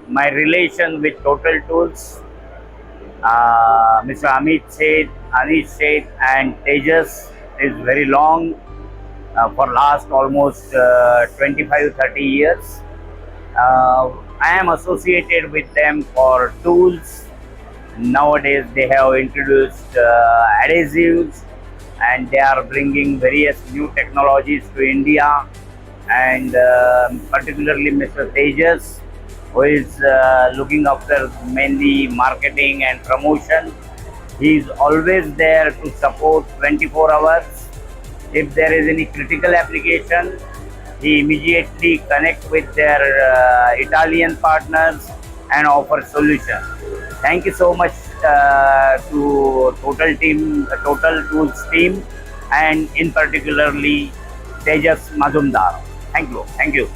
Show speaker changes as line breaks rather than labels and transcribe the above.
My relation with Total Tools, Mr. Amit Seth, Anish Seth, and Tejas is very long for last almost 25-30 years. I am associated with them for tools. Nowadays, they have introduced adhesives and they are bringing various new technologies to India. And particularly Mr. Tejas, who is looking after mainly marketing and promotion. He is always there to support 24 hours. If there is any critical application, he immediately connect with their Italian partners and offer solution. Thank you so much to Total Tools team, and in particularly Tejas Mazumdar. Thank you. Thank you.